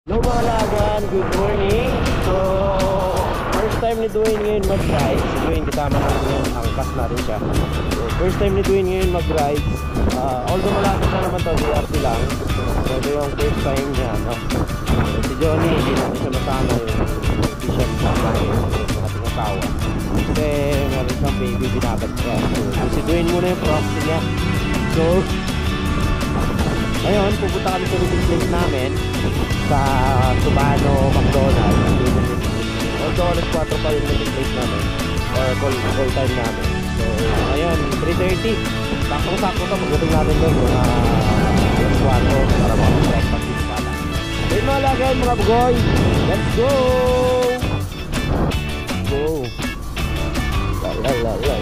Hello mga lagan, good morning. So, first time ni Dwayne ngayon mag-ride. Si Dwayne kasama natin ngayon, angkas natin siya. So, first time ni Dwayne ngayon mag-ride. Although malapit na naman to, BRT lang. So, ito yung first time niya, no? So, si Johnny, hindi natin siya masama yung official sama yung ating asawa. Kasi meron siyang baby binabat siya. So, si Dwayne muna yung proxy niya. So, ngayon, pupunta kami sa meeting place namin sa Subano, McDonald's. Although alas 4 pa yung meeting place namin or call time namin. So, ngayon, 3:30. Saktong-sakto ito. Pagdating natin doon mga alas 4 para makapag-breakfast din pala. Ayun mga lagay, mga bugoy. Let's go! Go! Lalalala.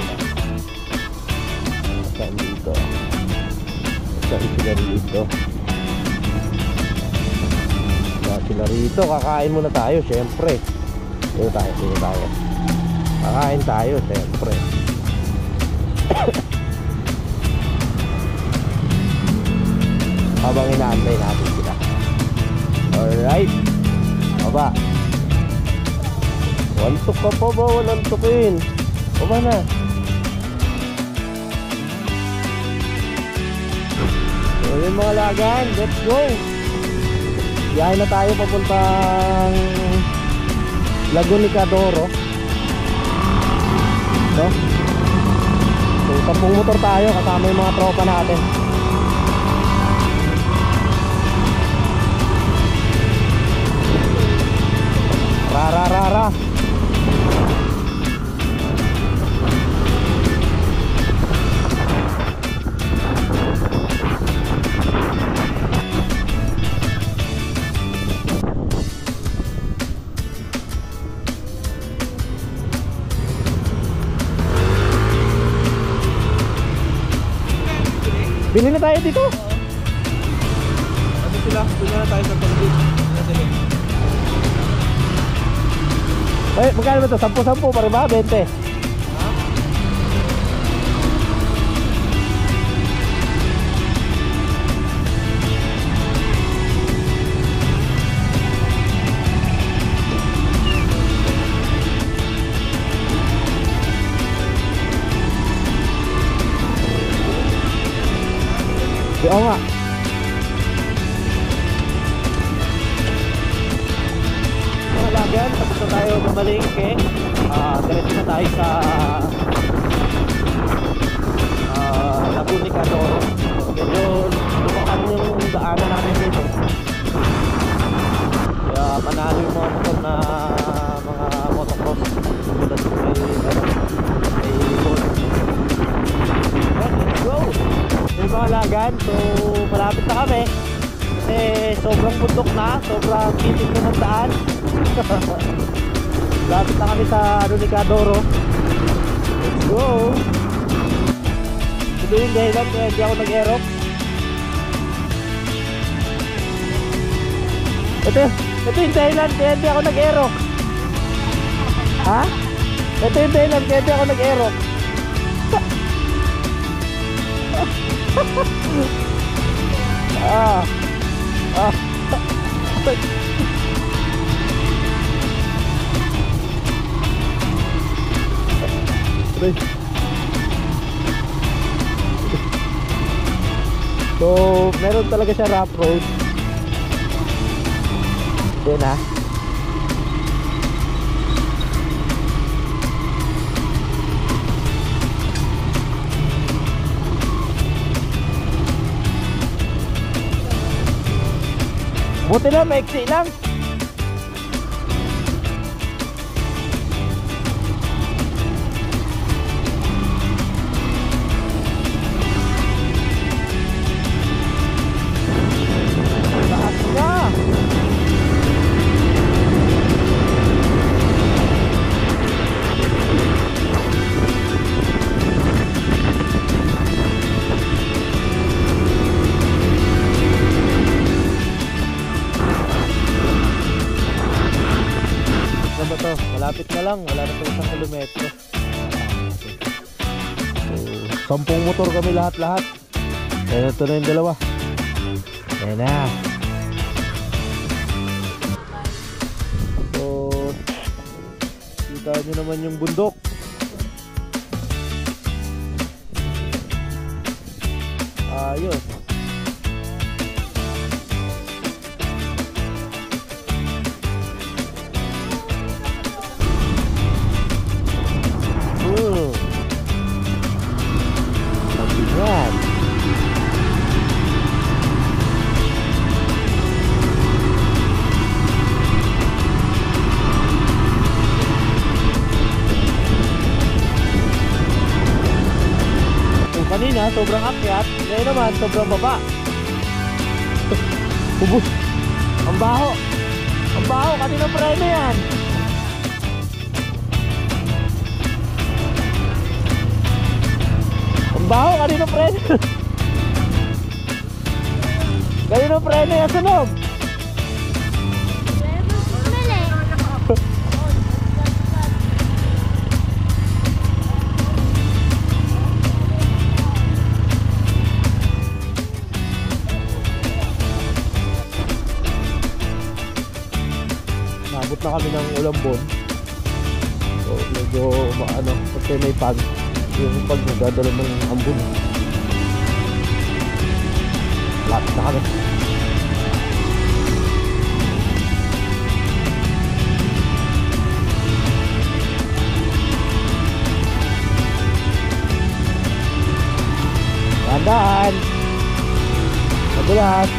Saan dito? Saan sila rito? Sila rito, kakain muna tayo syempre. Dito tayo. Kakain tayo syempre. Habang inaantay natin sila. Alright. Baba. Wantok ka pa ba? Walang tukin. Baba na. So yun mga lagan, let's go. Biyahe na tayo papuntang Lagunicadoro. No? So, 10 motor tayo kasama yung mga tropa natin. Rararara. Bili na tayo dito. Ano sila? Bili na tayo sa Tolbit. Magkano ba ito? 10-10 pa rin ba? 20? Ha? Oo nga. Mga lagan, tapos na tayo mamalingke. Diretso na tayo sa Lagunicadoro. Medyo lumakan yung daanan natin dito. Kaya panalo yung mga motor na mga motocross. Tulad may gold. Let's go! Yung mga lagan, so malapit na kami kasi sobrang bundok na, sobrang titig na ng daan. Malapit na kami sa Lagunicadoro. Let's go! Ito yung dahilan kaya hindi ako nag-aerox. Ito yung dahilan kaya hindi ako nag-aerox. Ha? Ito yung dahilan kaya hindi ako nag-aerox. So, meron talaga siya rough road. Yan ha. Buti na, maiksi lang. Taas na. Malapit na lang, wala na ito 1 kilometro. So, 10 motor kami lahat-lahat. Kaya ito na yung dalawa. Ayan na. kita nyo naman yung bundok. Ayos. Mabigat. Kanina, sobrang akyat. Ngayon naman, sobrang baba. Ubus. Ang baho. Ang baho. Kanina preno yan. Ang baho. Kanina preno. Kanina preno yan sunog. Nabot na kami ng Ulambon. So medyo maano, kasi may pag yung pag nagdadala ng ambon. Lapit na kami. Tandaan madulas.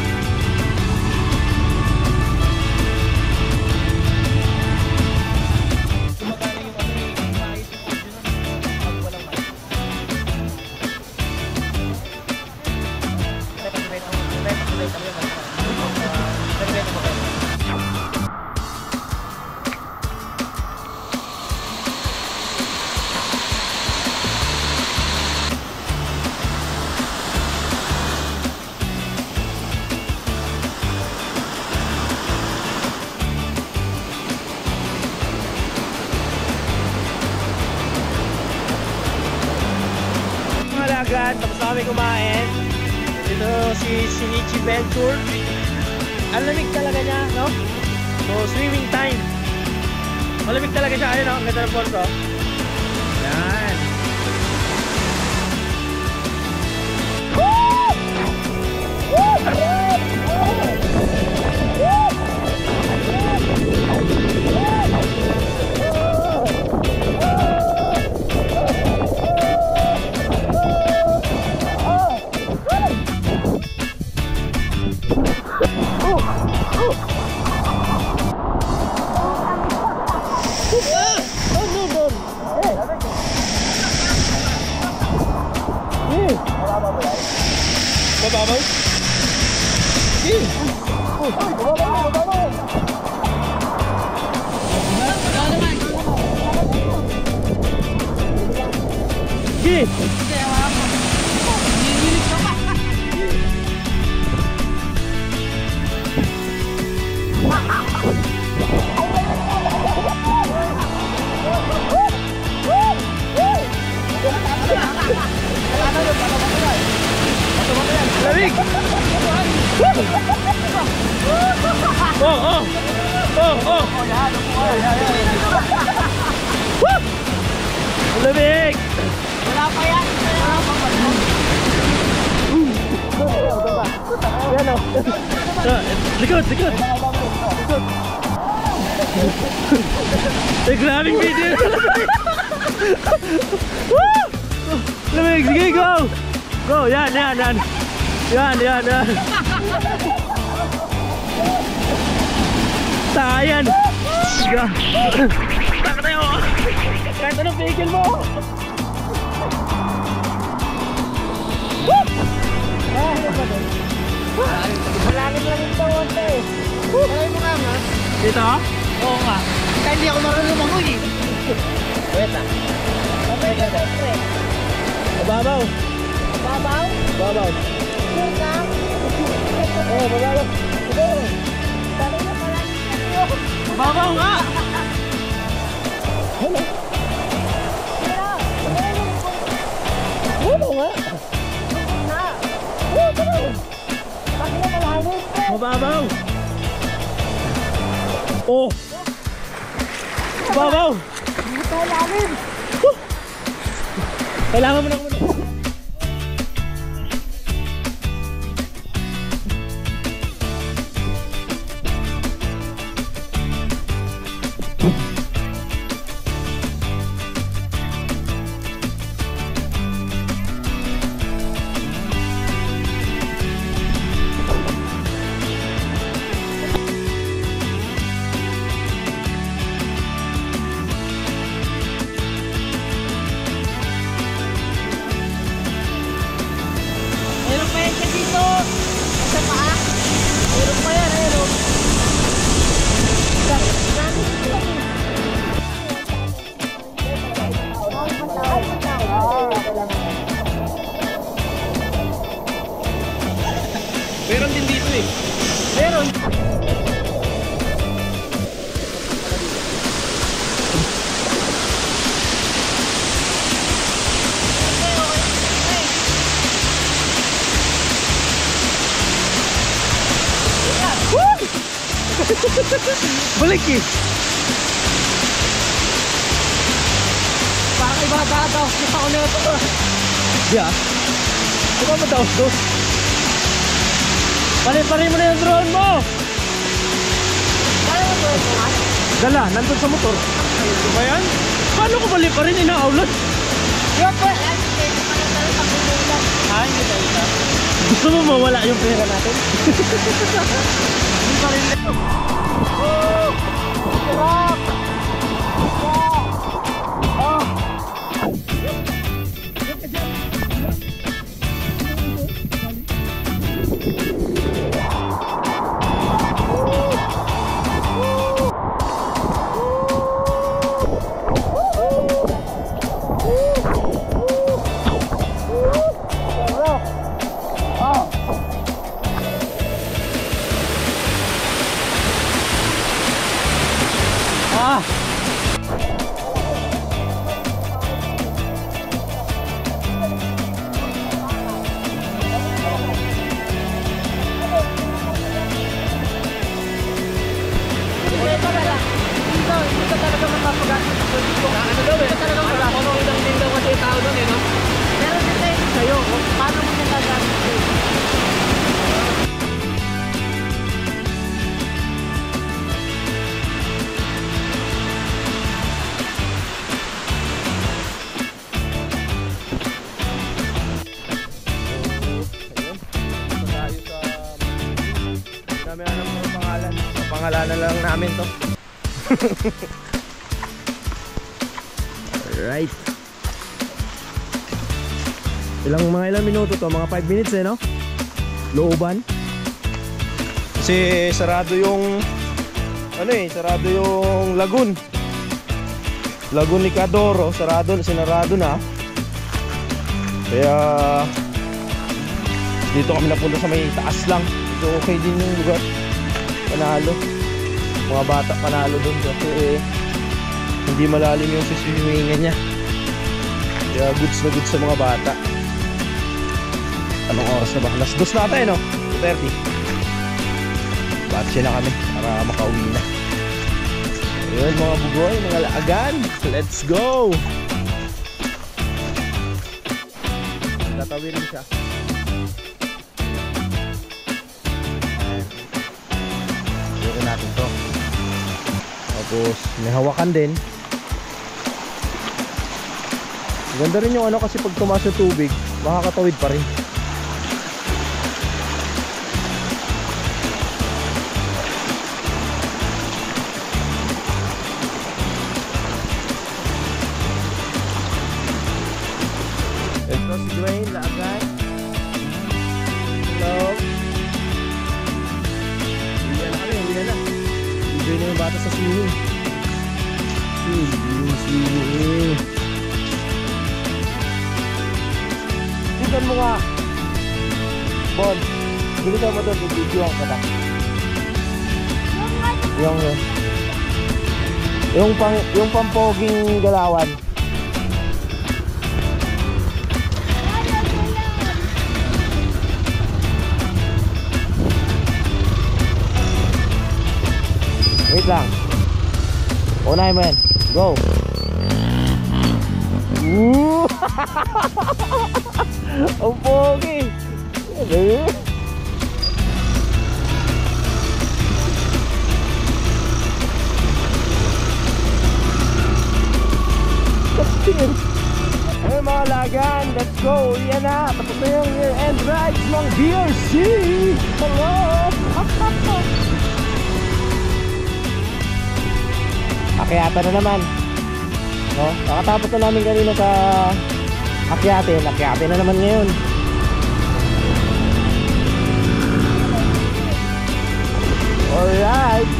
Tapos na kami kumain. Dito si Shinichi Venture. Ang lamig talaga niya, no? So swimming time. Malamig talaga siya. Ayun, no? Ang ganda ng porto. Yan. Woo! Woo! Mababaw? Sige! Mababaw! Sige! Lamig! Oh! Lamig! Wala pa yan! Yan o! Likod! Nagraming video! Lamig! Sige, go! Go! Yan! Tayan! Taka tayo! Kahit anong vehicle mo! Malangit lang ito, onte! Kaya mo nga nga? Dito? Oo nga. Kaya hindi ako marunong lumangoy eh. Wait na. Mababaw! Babaw! Sure ka? Oo, mababaw! Sabi na pala niyo! Mababaw nga! Hello? Mababaw nga! Mababaw! Oh! Mababaw! Kailangan mo na muna. Meron din dito eh. Meron. Balik eh. Parang iba tataos na ako na ito. Yeah. Di ba mataos-dos? Pare-pare mo na yung drone mo! Dala, nandun sa motor. Ito ba yan? Paano ko bali pa rin inaulan? Ay, hindi tayo ito. Gusto mo mawala yung pera natin? Hindi pa rin. Pangalanan lang namin to. Alright. Ilang minuto to? Mga 5 minutes eh, no? Looban. Kasi sarado yung sarado yung lagoon. Lagoon ni Cadoro, sinarado na. Kaya dito kami napunta sa may taas lang. So okay din yung lugar. Panalo. Mga bata panalo dun kasi hindi malalim yung siswimingan niya. Kaya goods na goods sa mga bata. Anong oras na ba? Alas 2 na tayo, no? 2:30. Batche na kami para makauwi na. Ayun mga bugoy, mga laagan. Let's go! Tatawirin siya. Natin to. Tapos may hawakan din. Ganda rin yung kasi pag tumaas yung tubig makakatawid pa rin. Ito si Dwayne Laagan. Hello. Enjoy na yung bata sa swimming. Swimming. Tingnan mo nga. Bon, bilisan mo doon, video ang kata. Yung pampoging galawan. Wait lang. Unahin mo yan. Go. Ang pogi. Ayun mga lagan, let's go. Yan na, tapos na yung year-end rides ng BRC. Hello. Akyatan na naman. No? Nakatapos na namin kanina sa akyatin na naman ngayon. Alright.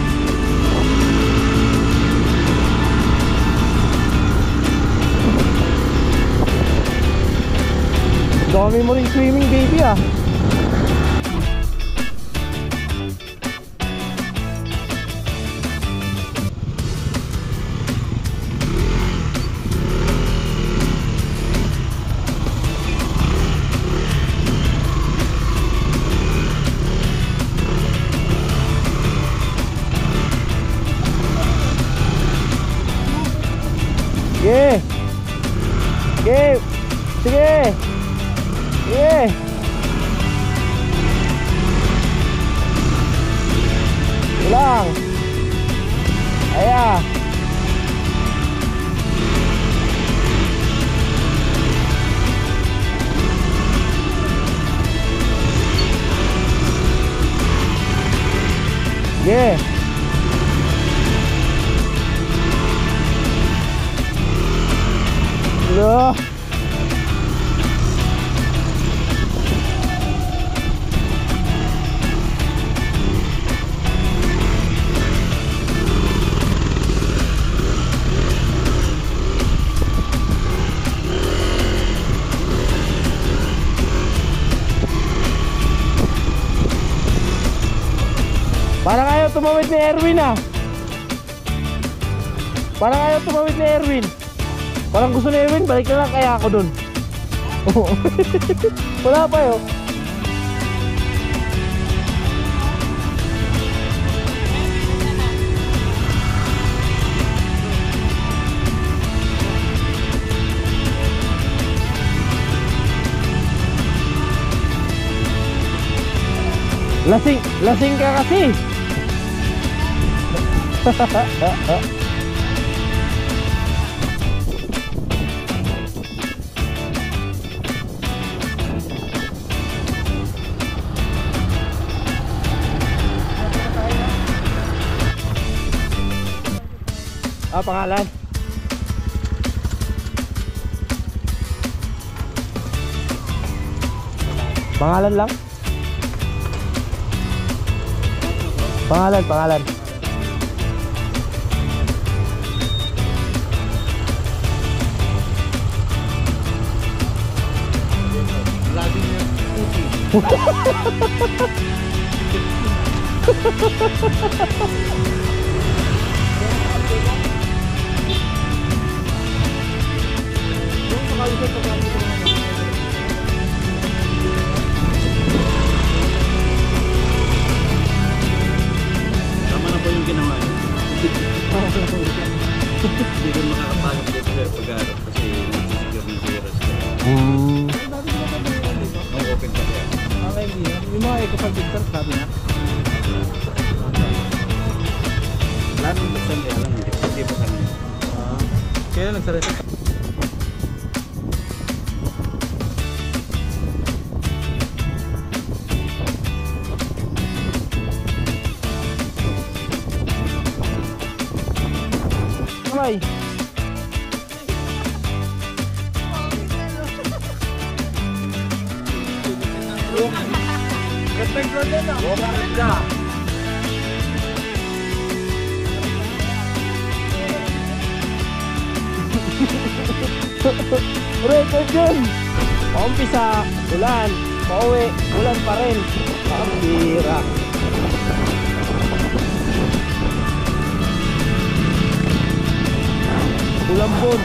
Dami mo rin swimming baby ah. Sige. Sige. Sige. Sige. Ulang. Aya. Sige. Loh. Parang ayaw tumawid ni Erwin ah. Parang ayaw tumawid ni Erwin. Parang gusto ni Erwin, balik na lang kaya ako dun. Wala pa yun. Lasing ka kasi. Pangalan? Pangalan lang? Pangalan. Lagi niya puti. Tama na po yung ginawa niyo. Hindi ko makakapagod dito sa pag-aaral kasi nagsisecure ng virus. Ang open pa siya. Okay, hindi yan. Yung mga eco-condenser, sabi na. Lahat ng buksan kaya lang, hindi pa kami. Kaya nagsarita. Kamay. Record yun. Paumpisa, ulan. Pauwi, ulan pa rin. Ang bira. Ulambon.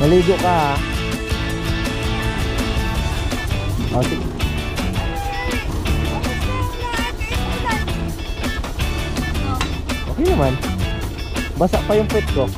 Maligo ka ha. Oh, sige. Okay naman. Basa pa yung pet ko.